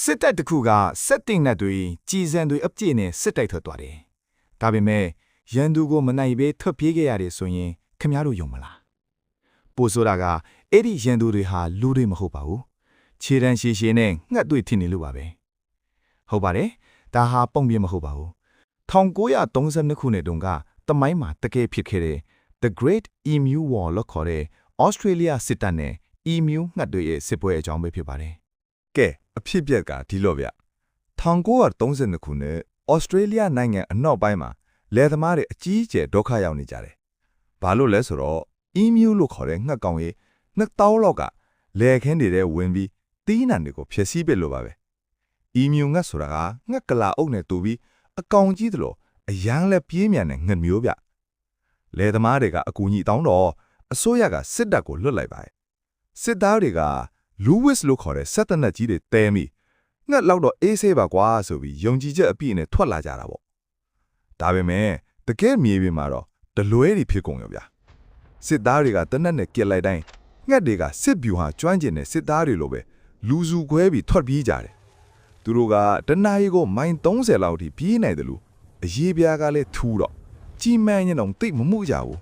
စစ်တပ်တစ်ခုကစက်တင်နဲ့တွေကြီးစံတွေအပြည့်နဲ့စစ်တိုက်ထွက်သွားတယ်။ဒါပေမဲ့ရန်သူကိုမနိုင်ပဲထွက်ပြေးခဲ့ရတယ်ဆိုရင်ခင်ဗျားတို့ယုံမလား။ပိုဆိုတာကအဲ့ဒီရန်သူတွေဟာလူတွေမဟုတ်ပါဘူး။ခြေတန်းရှည်ရှည်နဲ့ငှက်တွေထင်နေလို့ပါပဲ။ဟုတ်ပါတယ်။ဒါဟာပုံပြမဟုတ်ပါဘူး။1932ခုနှစ်တုန်းကတမိုင်းမှာတကယ်ဖြစ်ခဲ့တဲ့ The Great Emu War လို့ခေါ်တဲ့ Australia စစ်တပ်နဲ့ Emu ငှက်တွေရဲ့စစ်ပွဲအကြောင်းပဲဖြစ်ပါတယ်။ ကဲအဖြစ်ပြက်ကဒီလိုဗျ1932ခုနှစ်ဩစတြေးလျနိုင်ငံအနောက်ပိုင်းမှာလယ်သမားတွေအကြီးအကျယ်ဒုက္ခရောက်နေကြတယ်။ဘာလို့လဲဆိုတော့ emu လို့ခေါ်တဲ့ငှက်ကောင်ကြီး2000လောက်ကလယ်ခင်းတွေထဲဝင်ပြီးတီးနှံတွေကိုဖျက်ဆီးပစ်လို့ပါပဲ။ emu ငှက်ဆိုတာကငှက်ကလာအုပ်နဲ့တူပြီးအကောင်ကြီးသလိုအရန်လဲပြေးမြန်တဲ့ငှက်မျိုးဗျ။လယ်သမားတွေကအကူအညီတောင်းတော့အစိုးရကစစ်တပ်ကိုလွတ်လိုက်ပါတယ်။စစ်သားတွေကလူးဝစ်လို့ခေါ်တဲ့ဆက်တနက်ကြီးတွေတဲမိငှက်လောက်တော့အေးဆေးပါကွာဆိုပြီးယုံကြည်ချက်အပြည့်နဲ့ထွက်လာကြတာပေါ့ဒါပေမဲ့တကယ်မြေပြင်မှာတော့ဒလွဲတွေဖြစ်ကုန်ရောဗျာစစ်သားတွေကတနက်နဲ့ကြက်လိုက်တိုင်းငှက်တွေကစစ်ဗျူဟာကျွမ်းကျင်တဲ့စစ်သားတွေလိုပဲလူစုခွဲပြီးထွက်ပြေးကြတယ်သူတို့ကတနာရီကိုမိုင်30လောက်ထိပြေးနိုင်တယ်လို့အရေးပြားကလည်းထူတော့ကြီးမန်းရင်တော့တိတ်မမှုကြဘူး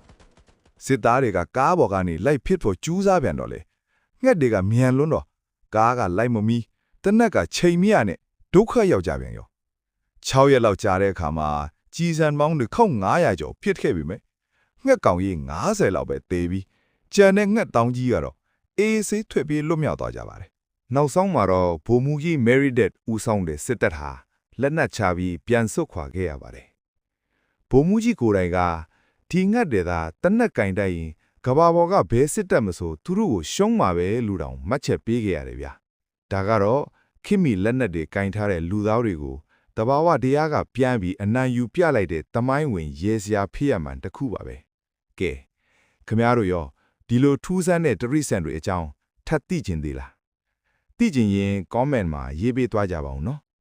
စစ်သားတွေကကားပေါ်ကနေလိုက်ဖြစ်ဖို့ကြိုးစားပြန်တော့လေငှက်တွေကမြန်လွန်းတော့ကားကလိုက်မမီတနက်ကချိန်မရနဲ့ဒုက္ခရောက်ကြပြန်ရော6ရက်လောက်ကြာတဲ့အခါမှာကြီးစံပေါင်းတွေ1900ကျော်ဖြစ်ခဲ့ပြီမဲ့ငှက်ကောင်ကြီး90လောက်ပဲသေပြီးကြံတဲ့ငှက်တောင်းကြီးကတော့အေးဆေးထွက်ပြေးလွတ်မြောက်သွားကြပါတယ်နောက်ဆုံးမှာတော့ဗိုလ်မှူးကြီး Meredith ဦးဆောင်တဲ့စစ်တပ်ဟာလက်နက်ချပြီးပြန်ဆုတ်ခွာခဲ့ရပါတယ်ဗိုလ်မှူးကြီးကိုယ်တိုင်ကဒီငှက်တွေသာတနက်ကင်တိုက်ရင်ကဘာပေါ်ကဘဲစစ်တပ်မဆိုသူတို့ကိုရှုံးမှာပဲလူတောင်မှတ်ချက်ပေးခဲ့ရတယ်ဗျာဒါကတော့ခိမီလက်နက်တွေကင်ထားတဲ့လူသားတွေကိုတဘာဝတရားကပြန်ပြီးအနံယူပြလိုက်တဲ့တမိုင်းဝင်ရေစရာဖြစ်ရမှန်တစ်ခုပါပဲကဲခမရတို့ရောဒီလိုထူးဆန်းတဲ့တရိစံတွေအကြောင်းထပ်သိကျင်သေးလားသိကျင်ရင် comment မှာရေးပေးသွားကြပါဦးနော်